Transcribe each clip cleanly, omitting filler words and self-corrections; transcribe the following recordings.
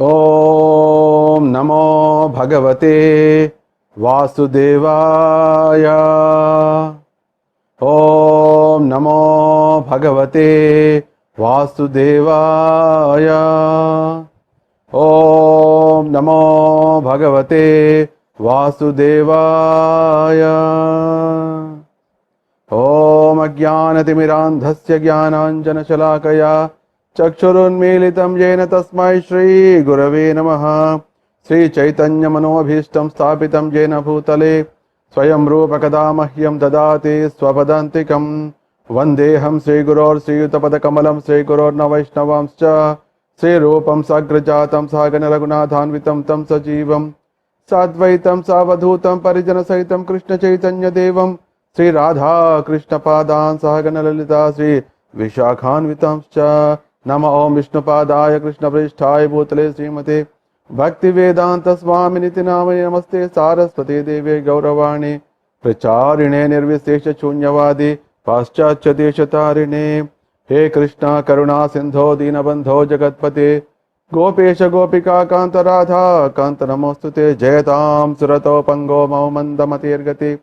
Om Namo Bhagavate Vasudevaya. Om Namo Bhagavate Vasudevaya. Om Namo Bhagavate Vasudevaya. Om Ajnanatimirandhasya Jnananjanashalakaya Chakshurunmilitam Yena Tasmai Shri Gurave Namaha. Sri Chaitanya Manobhishtam Sthapitam Yena Bhutale Swayam Rupa Kadamahyam Dadati Swapadantikam Vandeham Sri Guror Sri Utapada Kamalam Sri Guror Navaishnavamscha Sri Rupam Sagrajatam Sagana Raghunathanvitam Tam Sajivam Sadvaitam Savadhutam Parijana Sahitam Krishna Chaitanya Devam Sri Radha Krishna Padan Sahagana Lalita Sri Vishakhanvitamscha Nama Om Vishnu Padaya Krishna Prishthaya Bhutale Srimate Bhaktivedanta Swaminiti Namaya Namaste Saraswati Devi Gauravani Pracharine Nirvisesha Shunyavadi Paschatya Deshatarine He Krishna Karuna Sindho Dinabandho Jagatpate Gopesha Gopika Kanta Radha Kanta Namostute Jayatam Surato Pango Maumandamatirgati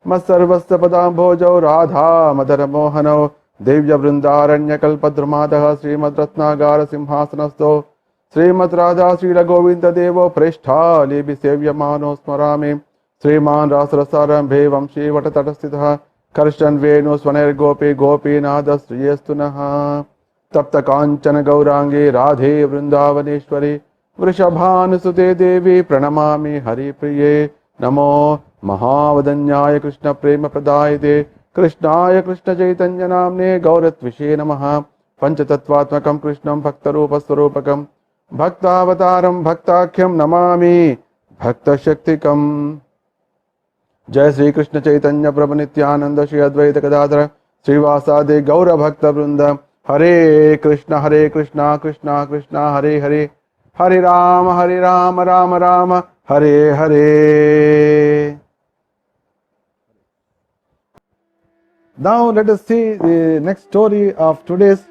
Masarvasta Padam Bhojau Radha Madara Mohano Devya Vrindaranya Kalpadramadaha Srimad Ratnagara Simhasanasto Srimad Radha Sri Govinda Devo Prestha Libi Sevya Mano Smarami Sriman Rasarasaram Bhevamshi Vatatatastitha Karshan Venu Swaner Gopi Gopi Nada Sriyastunaha Tapta Kanchana Gaurangi Radhe Vrindavaneshwari Vrishabhan Sute Devi Pranamami Hari Priye Namo Mahavadanyaya Krishna Prema Pradayate Krishnaya Krishna Chaitanya Namne Gauratvishe Namaha Panchatattvatmakam Krishnam Bhaktarupaswarupakam Bhaktavataram Bhaktakyam Namami Bhakta Shaktikam Jai Sri Krishna Chaitanya Prabhu Nityananda Shri Advaita Gadadhara Srivasade Gaura Bhakta Vrinda Hare Krishna Krishna Krishna Hare Hare Hare Rama Rama Rama Hare Hare. Now let us see the next story of today's,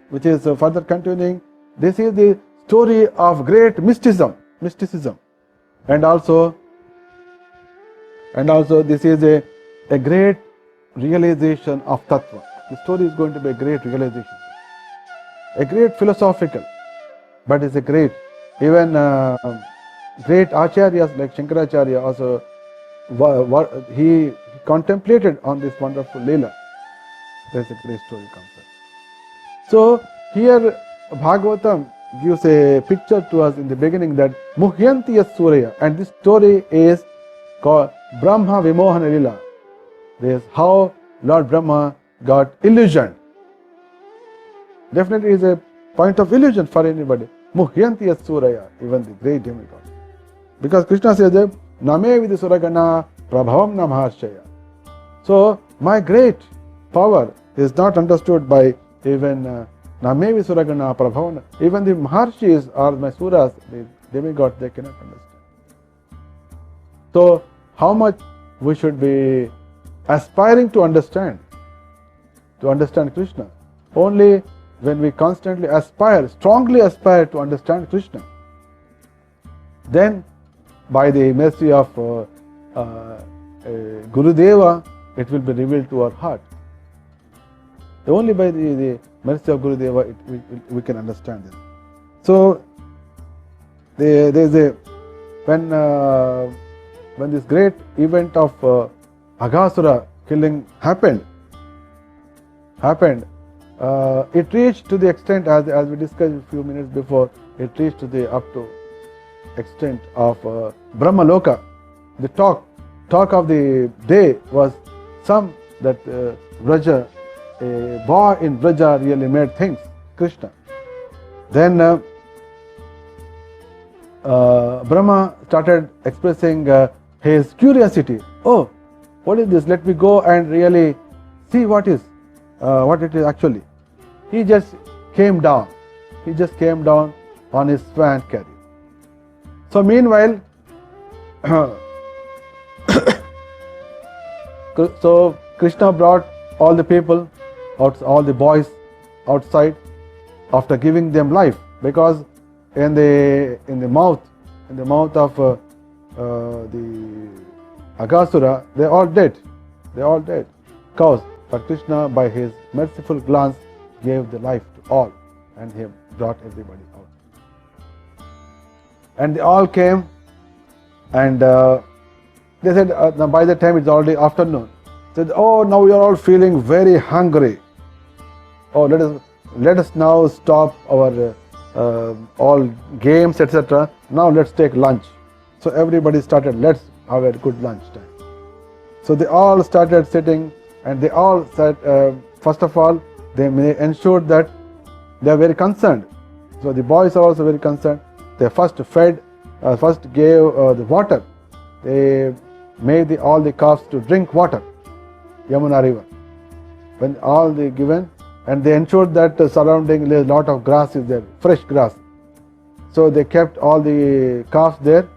which is further continuing. This is the story of great mysticism, and also this is a great realization of tattva. The story is going to be a great realization, a great philosophical, but it's a great, even great acharyas like Shankaracharya also he contemplated on this wonderful Lila. There's a great story comes up. So here Bhagavatam gives a picture to us in the beginning that Muhyanti Surya, and this story is called Brahma Vimohana Lila. This is how Lord Brahma got illusioned. Definitely is a point of illusion for anybody. Muhyanti Surya, even the great demigod. Because Krishna says that Name Vidhi Suragana Prabhavam Namharshaya. So my great power is not understood by even Name Vidhi Suragana Prabhavam. Even the Maharshis or my Suras, the demigods, they cannot understand. So how much we should be aspiring to understand Krishna? Only when we constantly strongly aspire to understand Krishna, then by the mercy of Gurudeva, it will be revealed to our heart. Only by the mercy of Gurudeva we can understand it. So when this great event of Aghasura killing happened, it reached to the extent, as we discussed a few minutes before, it reached to the up to extent of Brahma Loka. The talk of the day was some that Vraja, a boy in Vraja really made things, Krishna. Then Brahma started expressing his curiosity. Oh, what is this? Let me go and really see what it is actually. He just came down on his swan carriage. So meanwhile, so Krishna brought all the people, all the boys outside after giving them life, because in the mouth of the Aghasura, they are all dead. They are all dead. Cows. But Krishna, by his merciful glance, gave the life to all, and he brought everybody out. And they all came, and they said, by the time it's already afternoon, said, oh, now we are all feeling very hungry. Oh, let us now stop our all games, etc. Now let's take lunch. So everybody started, let's have a good lunch time. So they all started sitting, and they all said, first of all, they ensured that they are very concerned. So the boys are also very concerned. They first gave the water. They made all the calves to drink water, Yamuna river. When all they given, and they ensured that surrounding a lot of grass is there, fresh grass. So they kept all the calves there,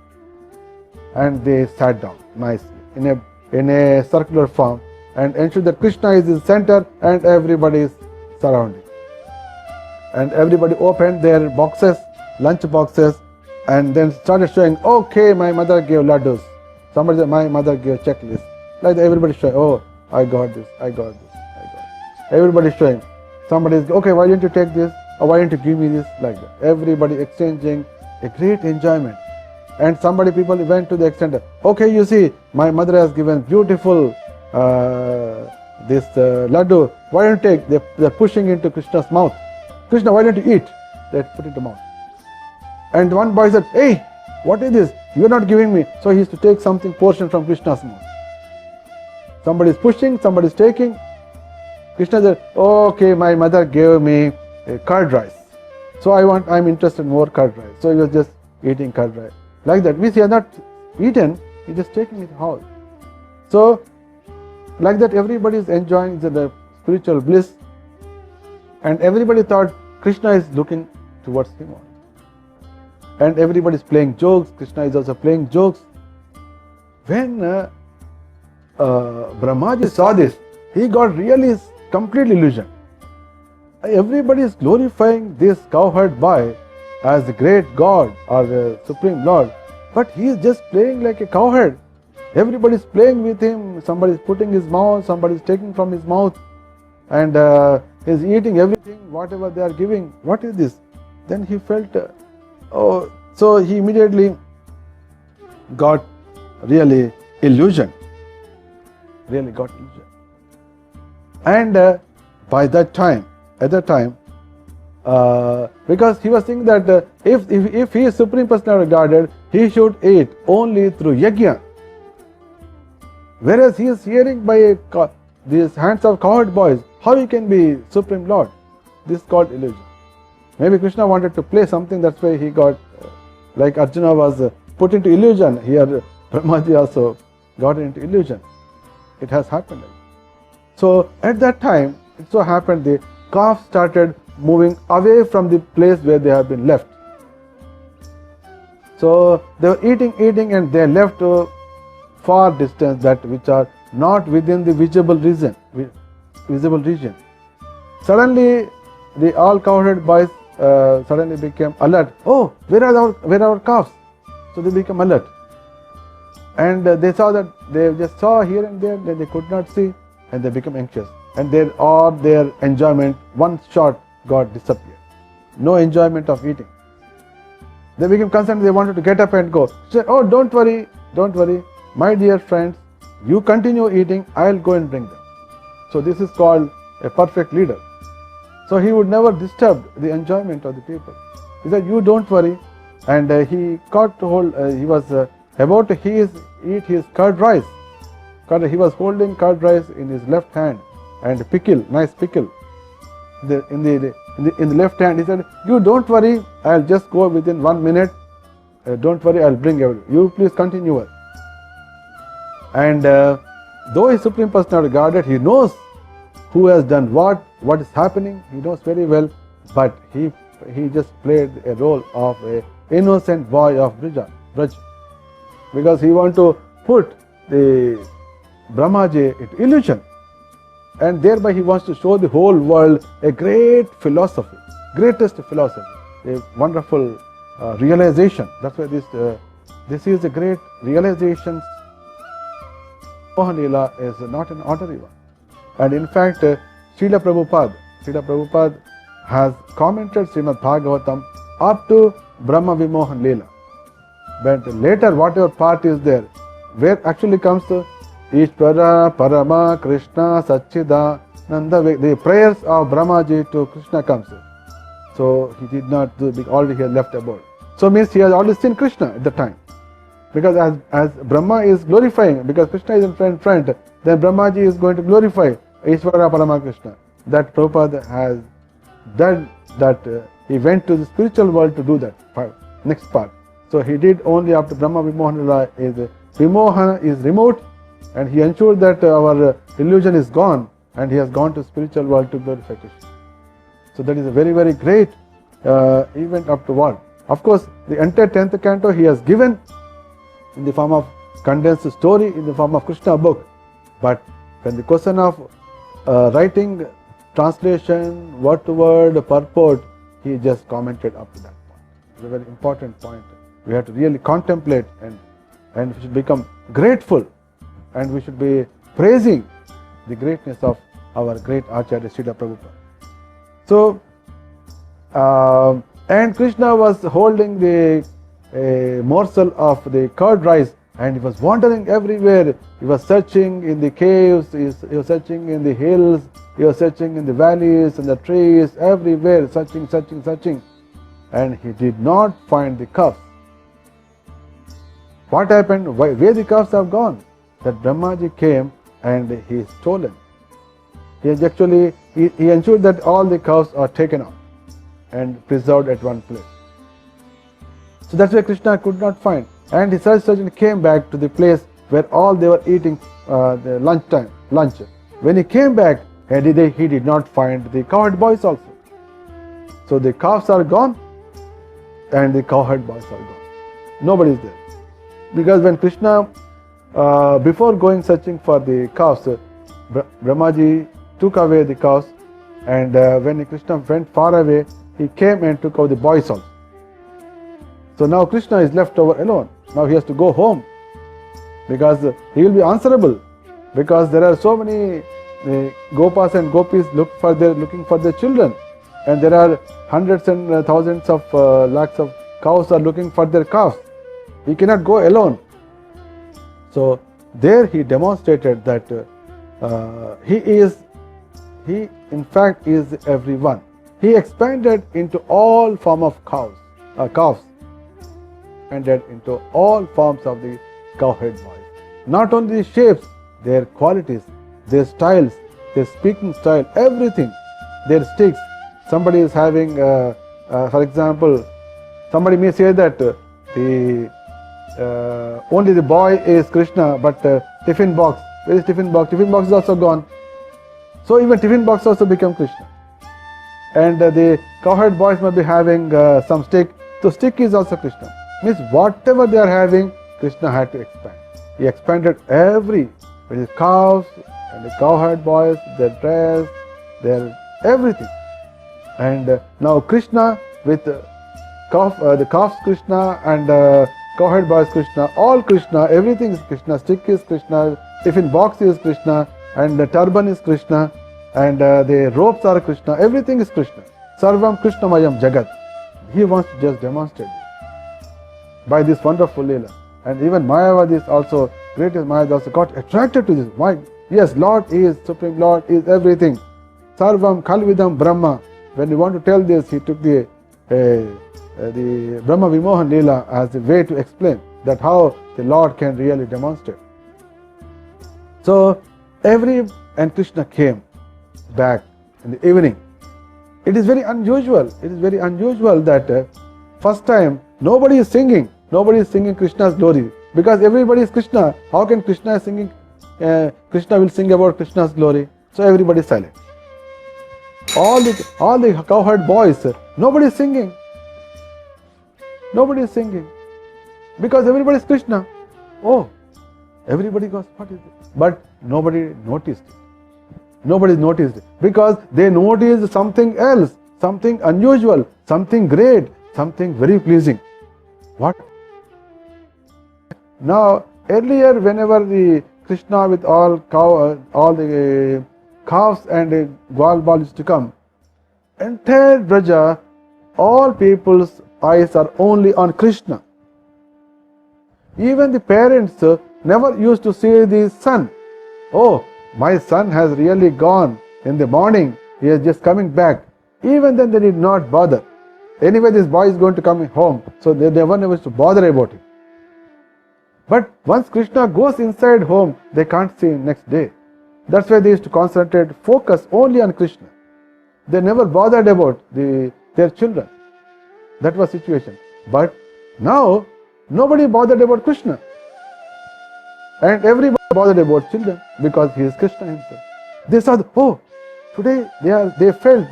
and they sat down nicely in a circular form, and ensured that Krishna is in center and everybody is surrounding. And everybody opened their boxes, lunch boxes, and then started showing, okay, my mother gave laddus. Somebody said, my mother gave checklist. Like that, everybody showing, oh, I got this, I got this, I got this. Everybody showing. Somebody is, okay, why don't you take this? Or why don't you give me this? Like that. Everybody exchanging a great enjoyment. And people went to the extent of, okay, you see, my mother has given beautiful this laddu. Why don't you take? They're pushing into Krishna's mouth. Krishna, why don't you eat? They put it in the mouth. And one boy said, hey, what is this? You are not giving me. So he used to take something portion from Krishna's mouth. Somebody is pushing, somebody is taking. Krishna said, okay, my mother gave me a curd rice. So I'm interested in more curd rice. So he was just eating curd rice. Like that. We see, he has not eaten, he just taking it out. So, like that, everybody is enjoying the spiritual bliss, and everybody thought Krishna is looking towards him. And everybody is playing jokes. Krishna is also playing jokes. When Brahmaji saw this, he got really complete illusion. Everybody is glorifying this cowherd boy as the great God or the Supreme Lord, but he is just playing like a cowherd. Everybody is playing with him. Somebody is putting his mouth, somebody is taking from his mouth, and is eating everything, whatever they are giving. What is this? Then he felt, so he immediately got really illusion. Really got illusion. And by that time, at that time, because he was thinking that if he is Supreme Personality regarded, he should eat only through yajna. Whereas he is hearing by these hands of cowherd boys, how he can be Supreme Lord? This is called illusion. Maybe Krishna wanted to play something, that's why he got, like Arjuna was put into illusion. Here Brahmaji also got into illusion. It has happened. So at that time, it so happened the calves started moving away from the place where they have been left. So they were eating, and they left to far distance, that which are not within the visible region. Suddenly, the all cowherd boys suddenly became alert. Oh, where are our calves? So they became alert, and they saw that they just saw here and there that they could not see, and they became anxious. And their enjoyment, one shot, got disappeared. No enjoyment of eating. They became concerned. They wanted to get up and go. She said, oh, don't worry, my dear friends, you continue eating, I'll go and bring them. So this is called a perfect leader. So he would never disturb the enjoyment of the people. He said, you don't worry. And he caught hold, he was about to eat his curd rice. He was holding curd rice in his left hand, and pickle, nice pickle, in the left hand. He said, you don't worry, I'll just go within 1 minute. Don't worry, I'll bring everything. You please continue. And though he is Supreme Personality guarded, he knows who has done what is happening. He knows very well, but he just played a role of a innocent boy of Braj, because he want to put the Brahmaji into illusion, and thereby he wants to show the whole world a great philosophy, greatest philosophy, a wonderful realization. That's why this is a great realization. Vimohana Lila is not an ordinary one. And in fact, Srila Prabhupada has commented Srimad Bhagavatam up to Brahma Vimohana Lila. But later, whatever part is there, where actually comes the Ishvara, Parama, Krishna, Satchida, Nanda, the prayers of Brahmaji to Krishna comes. So he did not do, already he had left abode. So means he has already seen Krishna at the time. Because as Brahma is glorifying, because Krishna is in front, then Brahmaji is going to glorify Ishvara, Parama, Krishna. That Prabhupada has done that, he went to the spiritual world to do that next part. So he did only after Brahma Vimohana Lila is Vimohana is removed, and he ensured that our illusion is gone, and he has gone to spiritual world to glorify Krishna. So that is a very, very great event afterward. Of course, the entire 10th canto he has given in the form of condensed story, in the form of Krishna book. But when the question of writing, translation, word to word, purport, he just commented up to that point. It's a very important point. We have to really contemplate, and we should become grateful, and we should be praising the greatness of our great Acharya Srila Prabhupada. So, and Krishna was holding the morsel of the curd rice, and he was wandering everywhere. He was searching in the caves, he was searching in the hills, he was searching in the valleys and the trees, everywhere, searching. And he did not find the cups. What happened? Where the cups have gone? That Brahmaji came and he stolen. He has actually, he ensured that all the cows are taken out and preserved at one place. So that's why Krishna could not find. And he searched and came back to the place where all they were eating the lunch. When he came back, he did not find the cowherd boys also. So the calves are gone and the cowherd boys are gone. Nobody is there. Because when Krishna, before going searching for the cows, Brahmaji took away the cows, and when Krishna went far away, he came and took out the boys also. So now Krishna is left over alone. Now he has to go home, because he will be answerable, because there are so many gopas and gopis looking for their children, and there are hundreds and thousands of lakhs of cows are looking for their calves. He cannot go alone. So there he demonstrated that he in fact is everyone. He expanded into all form of calves, expanded into all forms of the cowherd boys. Not only the shapes, their qualities, their styles, their speaking style, everything, their sticks. Somebody is having, for example, somebody may say that only the boy is Krishna, but tiffin box, where is tiffin box? Tiffin box is also gone. So even tiffin box also become Krishna. And the cowherd boys might be having some stick, so stick is also Krishna. Means whatever they are having, Krishna had to expand. He expanded with his cows and the cowherd boys, their dress, their everything. And now Krishna with the calves Krishna and cowherd boys Krishna, all Krishna, everything is Krishna, stick is Krishna, tiffin box is Krishna, and the turban is Krishna, and the ropes are Krishna, everything is Krishna. Sarvam Krishnamayam Jagat. He wants to just demonstrate this by this wonderful Lila. And even Mayavadis also, greatest Mayavadis also got attracted to this. Why? Yes, Lord is Supreme Lord, is everything. Sarvam Kalvidam Brahma. When you want to tell this, he took the Brahma Vimohana Lila as a way to explain that how the Lord can really demonstrate. So and Krishna came back in the evening. It is very unusual. It is very unusual that first time nobody is singing Krishna's glory, because everybody is Krishna. How can Krishna is singing? Krishna will sing about Krishna's glory. So everybody is silent. All the cowherd boys, nobody is singing. Nobody is singing. Because everybody is Krishna. Oh, everybody goes, what is it? But nobody noticed it. Nobody noticed it. Because they noticed something else, something unusual, something great, something very pleasing. What? Now, earlier, whenever the Krishna with all the calves and gwal bal used to come, entire Braja, all people's eyes are only on Krishna. Even the parents never used to see the son. Oh, my son has really gone in the morning, he is just coming back. Even then they did not bother. Anyway, this boy is going to come home, so they never used to bother about it. But once Krishna goes inside home, they can't see him next day. That's why they used to concentrate, focus only on Krishna. They never bothered about their children. That was the situation. But now, nobody bothered about Krishna. And everybody bothered about children because he is Krishna himself. They saw, today they felt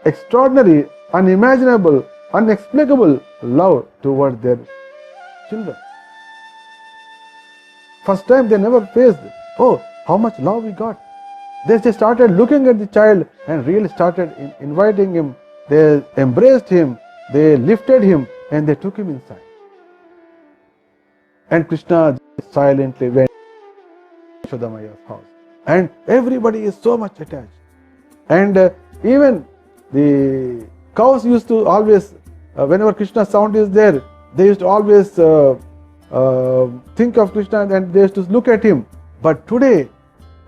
extraordinary, unimaginable, unexplicable love towards their children. First time they never faced, how much love we got. They just started looking at the child and really started inviting him. They embraced him, they lifted him, and they took him inside. And Krishna silently went to Yashodamaya's house. And everybody is so much attached. And even the cows used to always, whenever Krishna's sound is there, they used to always think of Krishna and they used to look at him. But today,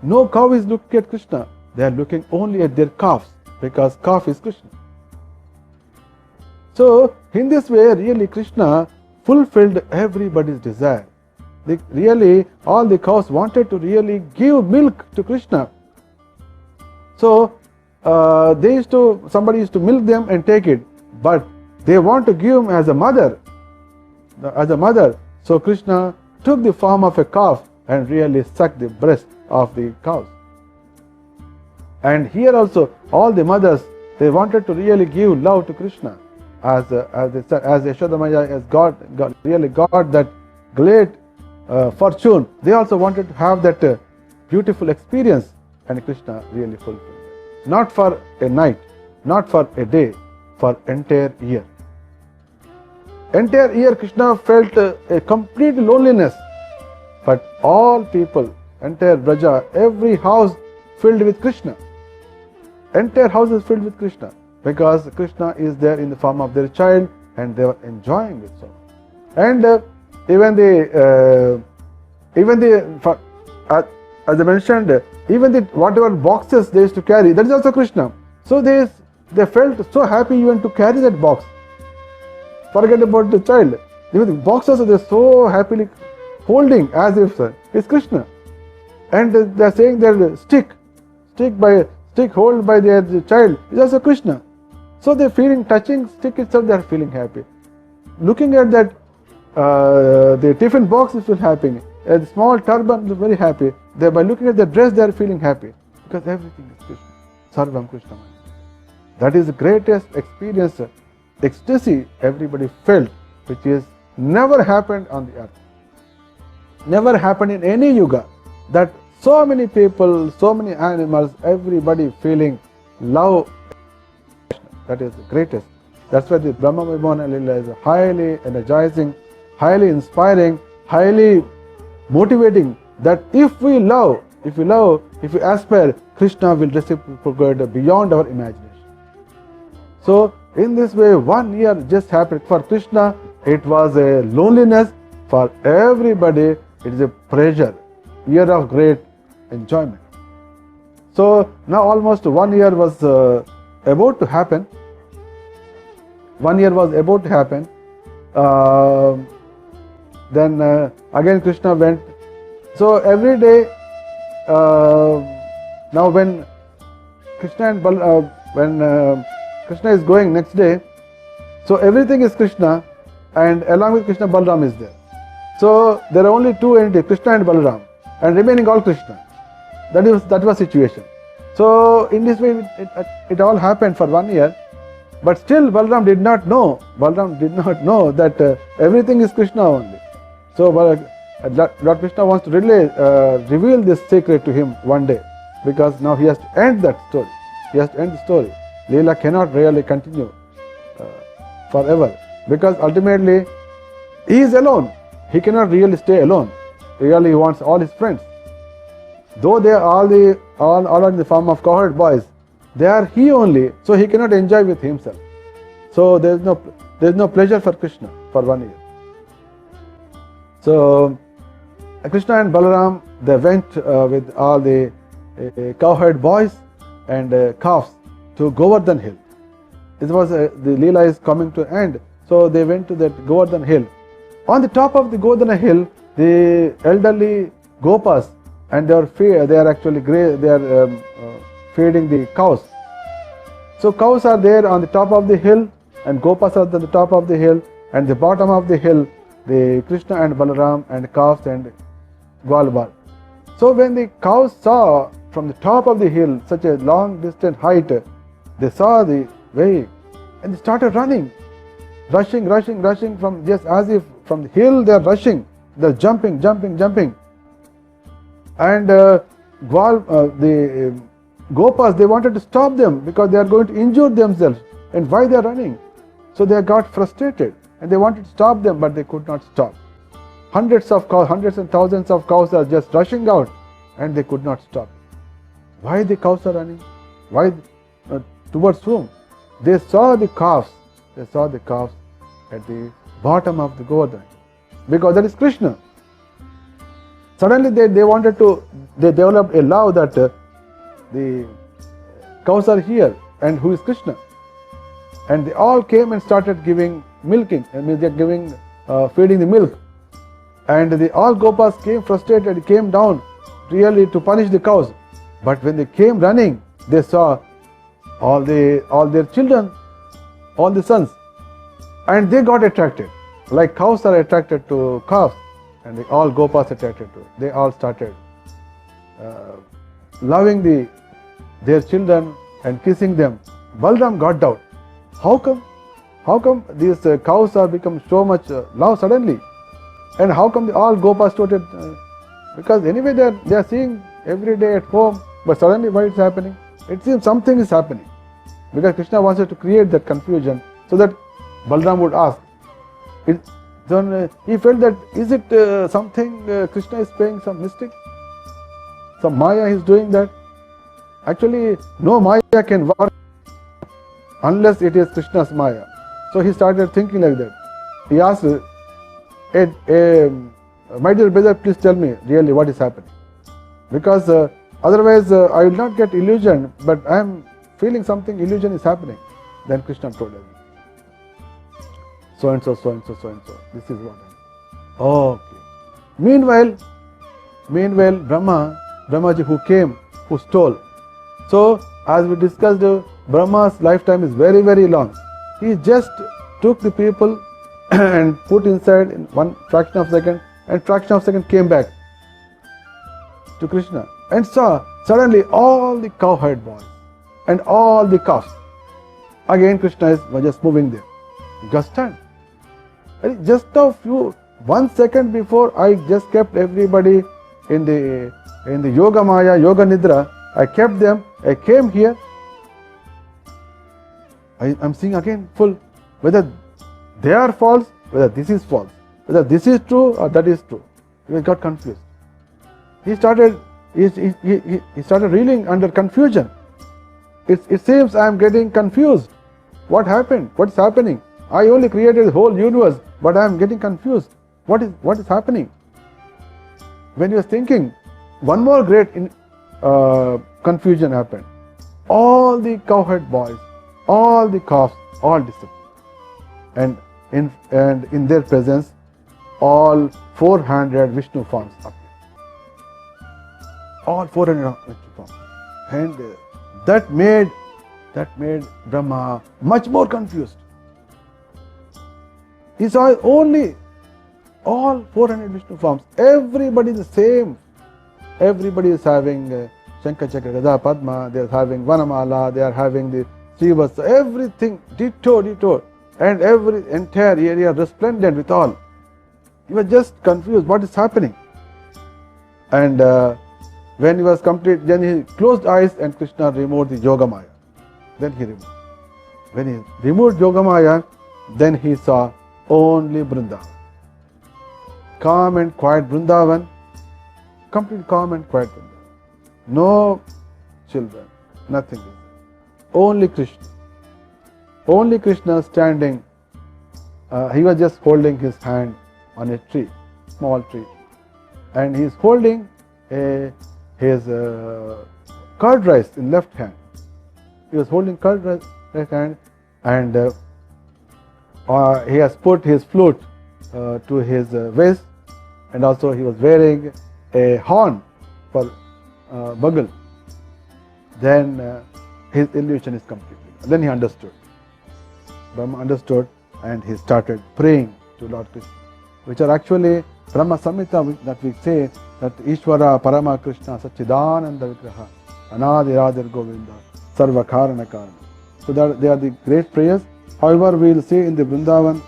no cow is looking at Krishna. They are looking only at their calves because calf is Krishna. So, in this way, really Krishna fulfilled everybody's desire. Really, all the cows wanted to really give milk to Krishna. So, somebody used to milk them and take it, but they want to give him as a mother. So Krishna took the form of a calf and really sucked the breast of the cows. And here also, all the mothers, they wanted to really give love to Krishna, as Yashodamaya has really got that great fortune. They also wanted to have that beautiful experience, and Krishna really fulfilled it. Not for a night, not for a day, for entire year. Entire year Krishna felt a complete loneliness. But all people, entire Braja, every house filled with Krishna. Entire house is filled with Krishna because Krishna is there in the form of their child and they were enjoying it so. And as I mentioned, even whatever boxes they used to carry, that is also Krishna. So they felt so happy even to carry that box. Forget about the child. Even the boxes they are so happily holding as if it's Krishna. And they are saying that stick hold by their child is also Krishna. So they are feeling, touching stick itself, they are feeling happy. Looking at that, the tiffin box is feeling happy. A small turban is very happy. By looking at the dress, they are feeling happy because everything is Krishna. Sarvam Krishna. That is the greatest experience, ecstasy everybody felt, which is never happened on the earth. Never happened in any yuga. That so many people, so many animals, everybody feeling love. That is the greatest. That's why the Brahma Vimohana Lila is highly energizing, highly inspiring, highly motivating. That if we aspire, Krishna will reciprocate beyond our imagination. So, in this way, 1 year just happened. For Krishna, it was a loneliness. For everybody, it is a pleasure, year of great enjoyment. So, now almost 1 year was about to happen. 1 year was about to happen. Then again Krishna went. So, every day, now when Krishna and Krishna is going next day, so everything is Krishna, and along with Krishna, Balaram is there. So there are only two entities, Krishna and Balaram, and remaining all Krishna. That was situation. So in this way, it all happened for 1 year, but still Balaram did not know that everything is Krishna only. So Lord Krishna wants to really reveal this secret to him one day, because now he has to end that story. He has to end the story. Leela cannot really continue forever, because ultimately he is alone. He cannot really stay alone. Really, he wants all his friends. Though they are all in the form of cowherd boys, they are he only, so he cannot enjoy with himself. So there is no pleasure for Krishna for 1 year. So Krishna and Balaram, they went with all the cowherd boys and calves to Govardhan hill. This was the Leela is coming to end, so they went to that Govardhan hill. On the top of the Govardhan hill, the elderly Gopas, and they are feeding the cows. So cows are there on the top of the hill, and Gopas are at the top of the hill, and the bottom of the hill, the Krishna and Balaram and calves and Gwalbar. So when the cows saw from the top of the hill such a long distant height, they saw the way and they started running, rushing from, just as if from the hill they are rushing, they are jumping. And the Gopas, they wanted to stop them because they are going to injure themselves. And why they are running? So they got frustrated and they wanted to stop them, but they could not stop. Hundreds and thousands of cows are just rushing out and they could not stop. Why the cows are running? Why? Towards whom? They saw the calves. They saw the calves at the bottom of the Govardhan, because that is Krishna. Suddenly they developed a love that the cows are here and who is Krishna. And they all came and started giving milking, feeding the milk. And all Gopas came frustrated, came down really to punish the cows. But when they came running, they saw all their children, all the sons, and they got attracted, like cows are attracted to calves, and all Gopas attracted to it. They all started loving their children and kissing them. Balaram got doubt. How come these cows are become so much love suddenly? And how come all Gopas started? Because anyway they are seeing every day at home, but suddenly why it's happening? It seems something is happening. Because Krishna wanted to create that confusion so that Balaram would ask. Then he felt that, is it something Krishna is playing some mystic? Some Maya is doing that? Actually, no Maya can work unless it is Krishna's Maya. So he started thinking like that. He asked, my dear brother, please tell me really what is happening. Because otherwise I will not get illusion, but I am feeling something illusion is happening. Then Krishna told him, so and so. This is what happened. Okay. Meanwhile, Brahmaji who stole. So as we discussed, Brahma's lifetime is very, very long. He just took the people and put inside in one fraction of a second, and fraction of a second came back to Krishna and saw suddenly all the cowherd boys and all the calves. Again Krishna was just moving there. He got stunned. Just 1 second before I just kept everybody in the Yoga Maya, Yoga Nidra. I kept them. I came here. I'm seeing again full whether they are false, whether this is false, whether this is true or that is true. He got confused. He started reeling under confusion. It seems I am getting confused. What happened? What is happening? I only created the whole universe, but I am getting confused. What is happening? When he was thinking, one more great confusion happened. All the cowherd boys, all the calves, all disappeared. And in their presence, all 400 Vishnu forms appeared. All 400 Vishnu forms. And that made Brahma much more confused. He saw only all 400 Vishnu forms. Everybody is the same. Everybody is having Shankha Chakra Gada Padma, they are having Vanamala, they are having the Srivasa, everything ditto. And every entire area resplendent with all. He was just confused. What is happening? And when he was complete, then he closed eyes and Krishna removed the Yoga Maya. Then he removed. When he removed Yoga Maya, Then he saw only Vrindavan. Calm and quiet Vrindavan, complete calm and quiet Vrindavan. No children, nothing. Only Krishna. Only Krishna standing. He was just holding his hand on a tree, small tree. And he is holding his curd rice in left hand. He was holding curd rice in left hand, and he has put his flute to his waist, and also he was wearing a horn for bugle. Then his illusion is complete. Then he understood. Brahma understood, and he started praying to Lord Krishna, which are actually Brahma Samhita, that we say that Ishvara Parama Krishna Sachidananda Vigraha Anadi Radhir Govinda Sarva Karana Karana. So that they are the great prayers. However, we will see in the Vrindavan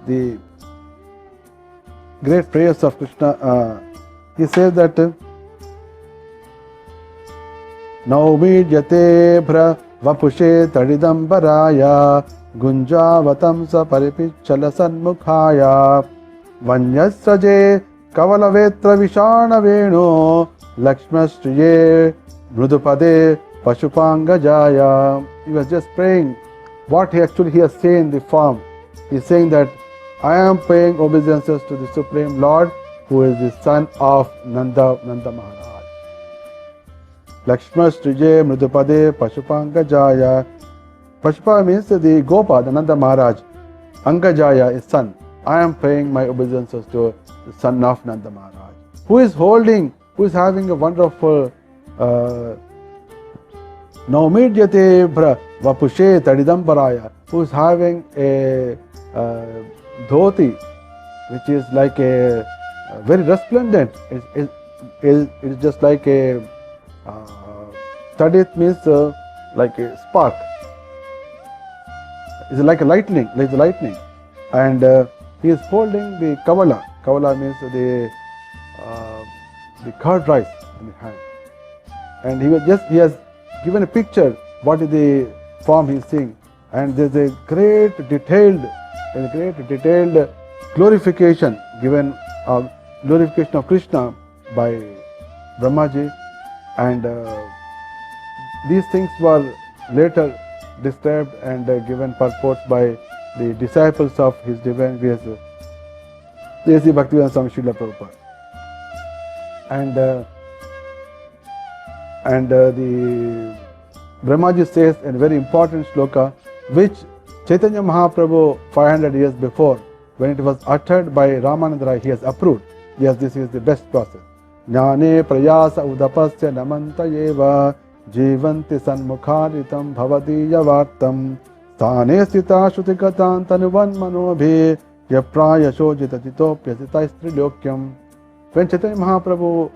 the great prayers of Krishna. He says that Naumidyate Bhra Vapushe Tadidambaraya Gunjavatamsa Paripichala Sanmukhaya Vanyasraje Kavalavetra Vishana Veno Lakshmastriye Mrudupade Pashupangajaya. He was just praying what he has said in the form. He is saying that I am paying obeisances to the Supreme Lord, who is the son of Nanda Maharaj. Lakshmastriye Mrudupade Pashupangajaya. Pashupa means the Gopa, the Nanda Maharaj. Angajaya is son. I am paying my obeisances to the son of Nanda Maharaj, who is having a wonderful Naumidyate Bhra Vapushe Tadidambaraya, who is having a dhoti, which is like a very resplendent. It's just like a Tadit means like a spark. It's like a lightning, and he is holding the kavala. Kavala means the curd rice in the hand, and he has given a picture what is the form he is seeing, and there is a great detailed glorification given of glorification of Krishna by Brahmaji, and these things were later described and given purports by the disciples of his divine grace, Sri Bhaktivedanta Swami Srila Prabhupada. And the Brahmaji says a very important shloka, which Chaitanya Mahaprabhu 500 years before, when it was uttered by Ramananda Rai, he has approved. Yes, this is the best process. Jnane prayasa udapasya namanta yeva Jivanti sanmukharitam bhavadiya vartam Sthane sthita shrutikatan tanuvan manobhe Yapraya shojita titopya sita strilokyam. When Chaitanya Mahaprabhu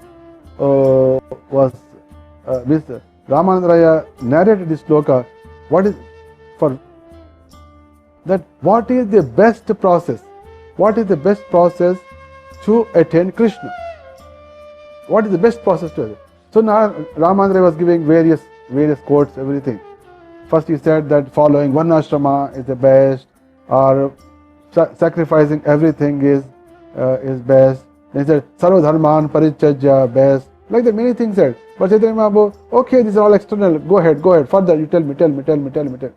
was with Ramananda Raya narrated this shloka, what is the best process? What is the best process to attain Krishna? What is the best process to attain? So now Ramananda Raya was giving various quotes, everything. First he said that following one ashrama is the best, or sacrificing everything is best. Then he said sarva dharman parityajya, best. Like that many things said. But Chaitanya Mahaprabhu, okay, these are all external. Go ahead. Further, you tell me.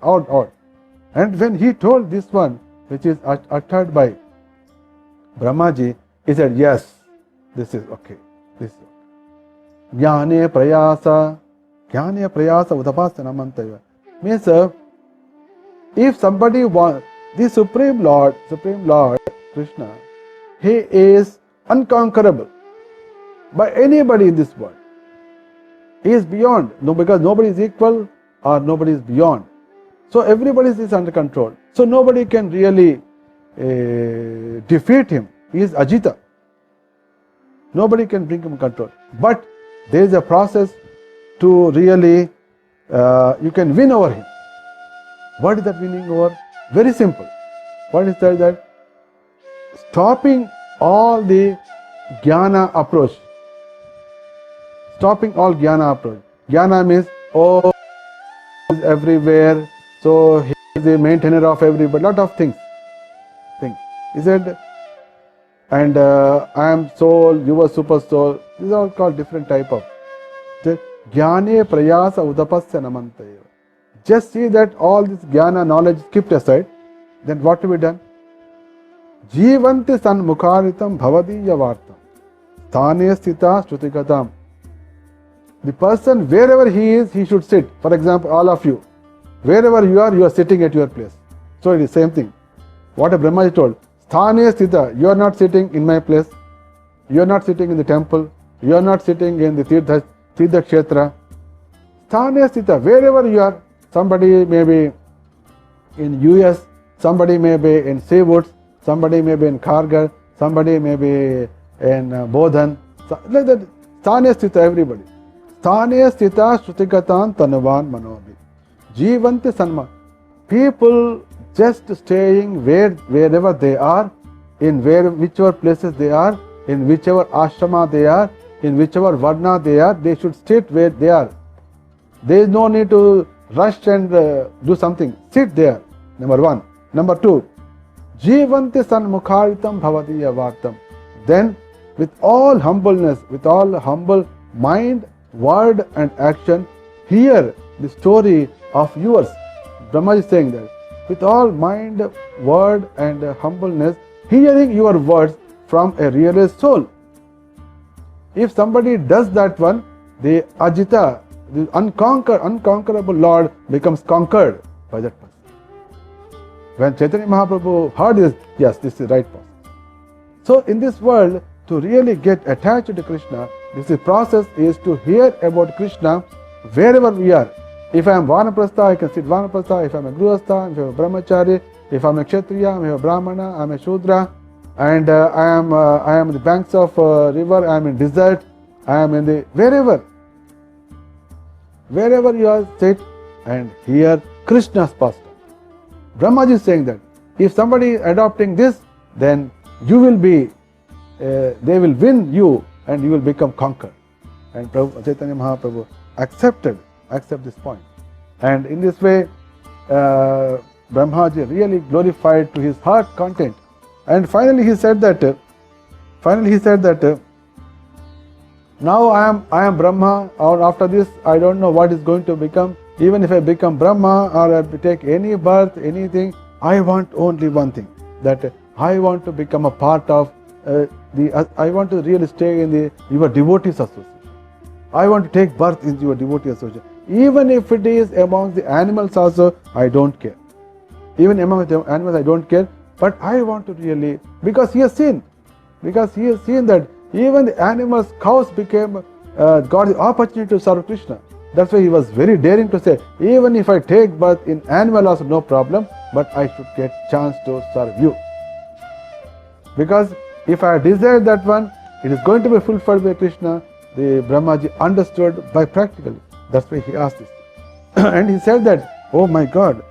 Out. And when he told this one, which is uttered by Brahmaji, he said, yes, this is okay. Jnane prayasa udapasya namantaya. Means, if somebody wants, the Supreme Lord, Krishna, he is unconquerable by anybody in this world. He is beyond, because nobody is equal or nobody is beyond. So everybody is under control. So nobody can really defeat him. He is Ajita. Nobody can bring him control. But there is a process to really, you can win over him. What is that winning over? Very simple. What is that? Stopping all the jnana approach. Jnana means, is everywhere, so he is the maintainer of everybody, lot of things. He said, and I am soul, you are super soul. These are called different type of. Jnane prayasa udapasya namantaya. Just see that all this jnana knowledge kept aside, then what to be done? Jivanti sanmukharitam bhavadiya vartam. Thane sthita shrutikadam. The person, wherever he is, he should sit. For example, all of you, wherever you are sitting at your place. So it is same thing. What a Brahmaji told. Sthane sthita, you are not sitting in my place. You are not sitting in the temple. You are not sitting in the Tirtha Kshetra. Sthane sthita, wherever you are. Somebody may be in US, somebody may be in Seawoods, somebody may be in Kargar, somebody may be in Bodhan. Like that, sthane sthita, everybody. Sthane sthita shrutikatan tanuvan manobi. Jivanti sanma. People just staying wherever they are, in whichever places they are, in whichever ashrama they are, in whichever varna they are, they should sit where they are. There is no need to rush and do something. Sit there, number one. Number two, Jivanti sanmukharitam bhavadiya vartam. Then, with all humbleness, with all humble mind, word and action, hear the story of yours. Brahma is saying that. With all mind, word and humbleness, hearing your words from a realized soul. If somebody does that one, the Ajita, the unconquerable Lord becomes conquered by that person. When Chaitanya Mahaprabhu heard this, yes, this is right person. So in this world, to really get attached to Krishna, this process is to hear about Krishna wherever we are. If I am Vanaprastha, I can sit Vanaprastha. If I am a Grihastha, if I am a Brahmachari, if I am a Kshatriya, I am a Brahmana, I am a Shudra, and I am in the banks of river, I am in desert, I am in the wherever you are, sit and hear Krishna's pastime. Brahmaji is saying that if somebody is adopting this, then you will be, they will win you and you will become conquered. And Chaitanya Mahaprabhu accept this point. And in this way, Brahmaji really glorified to his heart content. And finally he said that, now I am Brahma, or after this I don't know what is going to become. Even if I become Brahma or I take any birth, anything, I want only one thing, that I want to become a part of I want to really stay in your devotees association. I want to take birth in your devotee association. Even if it is among the animals also, I don't care. Even among the animals I don't care, but I want to really, because he has seen that even the animals, cows became, got the opportunity to serve Krishna. That's why he was very daring to say, even if I take birth in animal also, no problem, but I should get chance to serve you. Because if I desire that one, it is going to be fulfilled by Krishna. The Brahmaji understood by practically. That's why he asked this. And he said that, oh my God,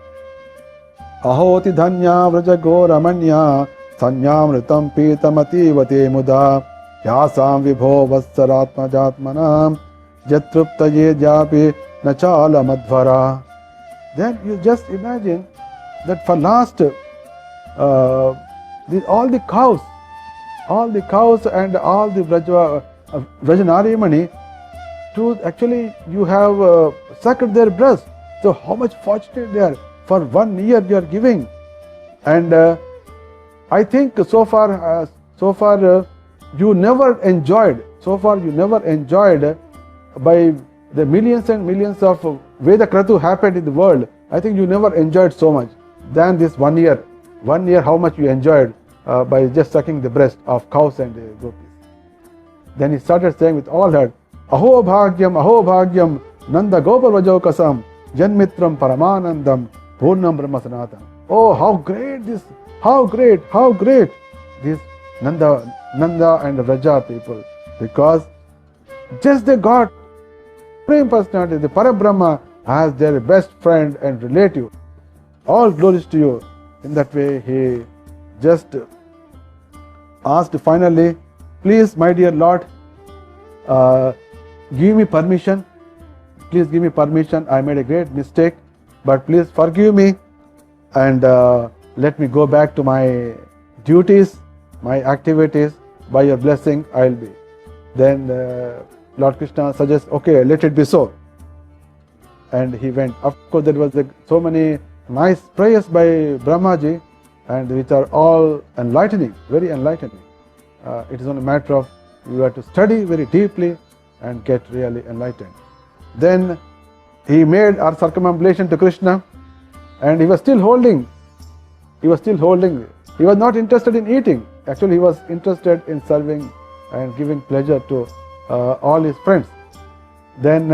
ahoti dhanya vrajago ramanya sanyamritam pitamati vate muda yasam vibho vassaratma jatmanam jatruptaye japi nachala madvara. Then you just imagine that for last all the cows and all the Vrajanarimani, to actually you have sucked their breast. So how much fortunate they are. For 1 year you are giving. And I think so far you never enjoyed by the millions and millions of Veda Kratu happened in the world. I think you never enjoyed so much than this 1 year. 1 year how much you enjoyed by just sucking the breast of cows and gopis. Then he started saying with all heart, Aho bhagyam, Nanda Gopal Vajokasam, Janmitram Paramanandam, Purnam Brahma Sanatan. Oh, how great this Nanda and Vraja people, because just they got Supreme Personality, the Parabrahma, as their best friend and relative. All glories to you. In that way, he just asked finally, please, my dear Lord, give me permission. Please give me permission. I made a great mistake, but please forgive me. and let me go back to my duties, my activities. By your blessing, I will be. Then Lord Krishna suggests, okay, let it be so. And he went. Of course, there was so many nice prayers by Brahmaji, and which are all enlightening, very enlightening. It is only a matter of you have to study very deeply and get really enlightened. Then he made our circumambulation to Krishna, and he was still holding. He was not interested in eating. Actually, he was interested in serving and giving pleasure to all his friends. Then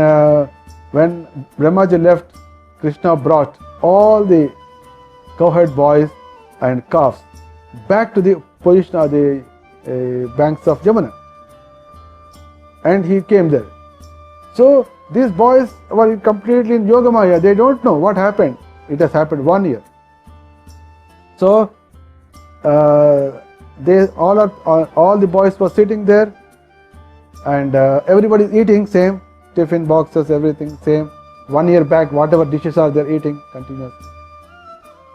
when Brahmaji left, Krishna brought all the cowherd boys and calves back to the position of the banks of Yamuna. And he came there. So these boys were completely in Yogamaya. They don't know what happened. It has happened 1 year. So all the boys were sitting there, and everybody is eating same tiffin boxes, everything same. 1 year back, whatever dishes are they're eating continuously.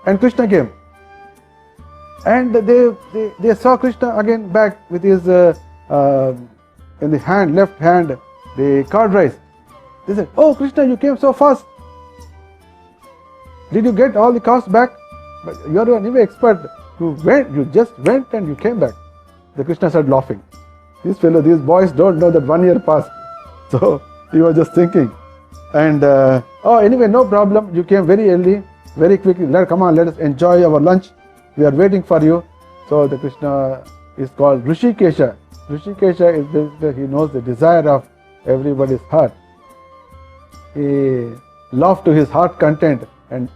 And Krishna came, and they saw Krishna again back with his in the hand, left hand, the curd rice. They said, "Oh Krishna, you came so fast. Did you get all the cows back? But you are anyway expert. You just went and you came back." The Krishna started laughing. These boys don't know that 1 year passed. So he was just thinking. And anyway, no problem. You came very early, very quickly. Come on, let us enjoy our lunch. We are waiting for you. So the Krishna is called Rishikesha. Rishikesha is basically, he knows the desire of everybody's heart. He laughed to his heart content and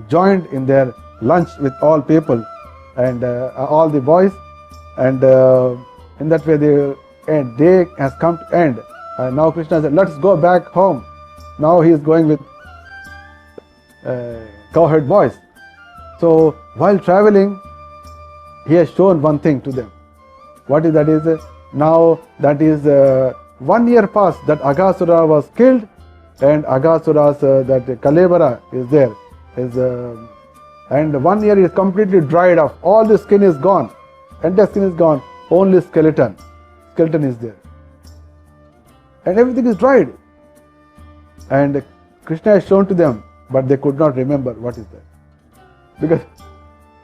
joined in their lunch with all people and all the boys, and in that way the day has come to end. Now Krishna said, "Let's go back home." Now he is going with cowherd boys. So while traveling, he has shown one thing to them. What is that? Now that is 1 year past that Aghasura was killed, and Aghasura's that Kalebara is there. And 1 year is completely dried off. All the skin is gone. Entire skin is gone. Only skeleton. Skeleton is there. And everything is dried. And Krishna has shown to them, but they could not remember what is that. Because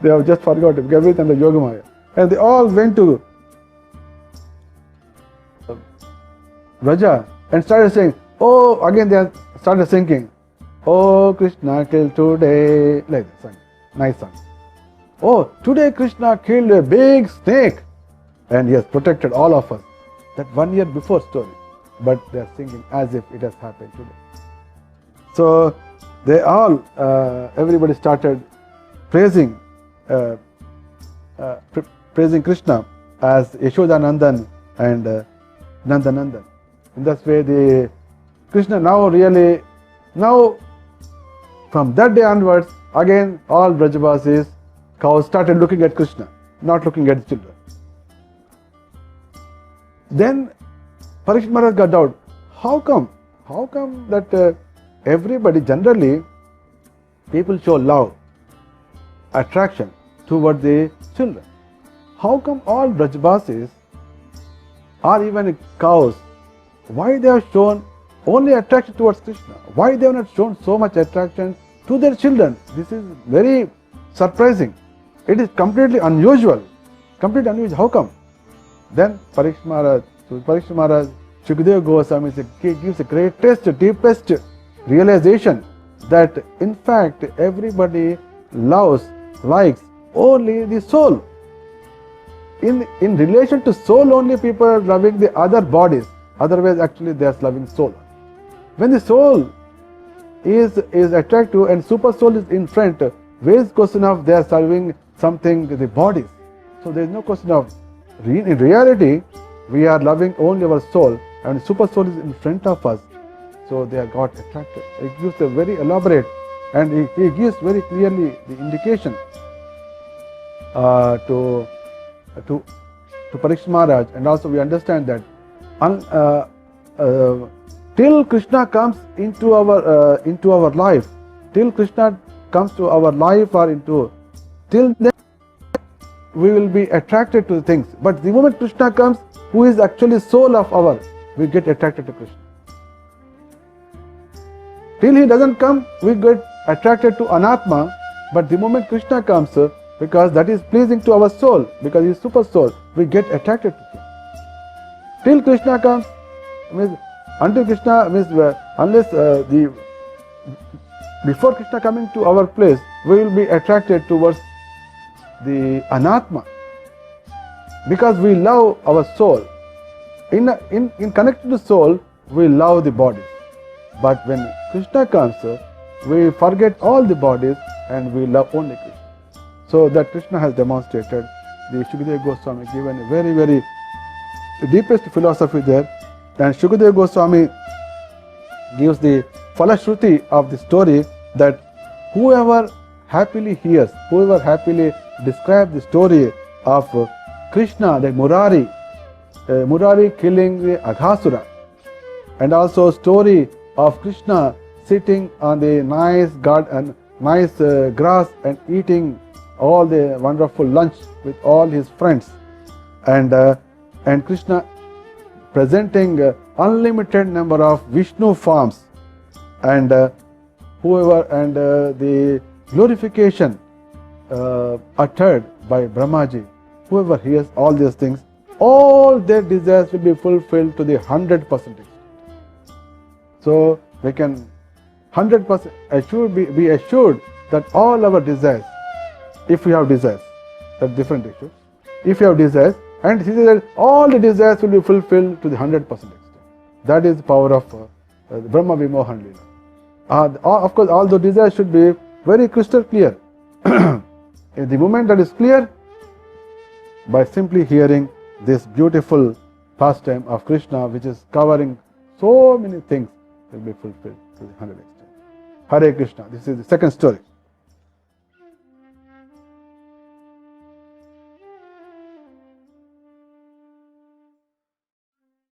they have just forgotten. Because everything is Yogamaya. And they all went to Raja and started saying, "Oh," again they started singing, "Oh Krishna killed today," like that song. Nice song. "Oh, today Krishna killed a big snake and he has protected all of us." That 1 year before story. But they are singing as if it has happened today. So they all, everybody started praising Krishna as Yashodanandan and Nandanandan. In that way, the Krishna now from that day onwards, again all Brajavasis, cows started looking at Krishna, not looking at the children. Then Parikshit Maharaj got doubt. How come that everybody, generally people show love, attraction toward the children? How come all Brajavasis or even cows, why they have shown only attraction towards Krishna? Why they have not shown so much attraction to their children? This is very surprising. It is completely unusual. How come? Then Parikshit Maharaj, Shukadeva Goswami gives a greatest, deepest realization that in fact everybody likes only the soul. In relation to soul only, people are loving the other bodies. Otherwise, actually, they are loving soul. When the soul is attractive and super soul is in front, where is question of they are serving something, the bodies? So there is no question of. In reality, we are loving only our soul, and super soul is in front of us. So they are got attracted. It gives a very elaborate, and he gives very clearly the indication to Parikshit Maharaj, and also we understand that till Krishna comes into our life, till Krishna comes to our life or into, till then we will be attracted to things. But the moment Krishna comes, who is actually soul of our, we get attracted to Krishna. Till he doesn't come, we get attracted to Anatma. But the moment Krishna comes, because that is pleasing to our soul, because he is super soul, we get attracted to him. Till Krishna comes, means until Krishna means unless before Krishna coming to our place, we will be attracted towards the Anatma, because we love our soul. In connected to soul, we love the bodies. But when Krishna comes, we forget all the bodies and we love only Krishna. So that Krishna has demonstrated. The Shukadeva Goswami given a very, very deepest philosophy there. And Shukadeva Goswami gives the Falashruti of the story that whoever happily hears, whoever happily describes the story of Krishna, the Murari killing the Aghasura, and also story of Krishna sitting on the nice grass and eating all the wonderful lunch with all his friends, and Krishna presenting unlimited number of Vishnu forms, and the glorification uttered by Brahmaji. Whoever hears all these things, all their desires will be fulfilled to the 100%. So we can 100% be assured that all our desires, if we have desires, that's different issue. If you have desires, and he says that all the desires will be fulfilled to the 100%. That is the power of Brahma Vimohana Lila. Of course, all the desires should be very crystal clear. In the moment that is clear, by simply hearing this beautiful pastime of Krishna, which is covering so many things, will be fulfilled to the 100%. Hare Krishna. This is the second story.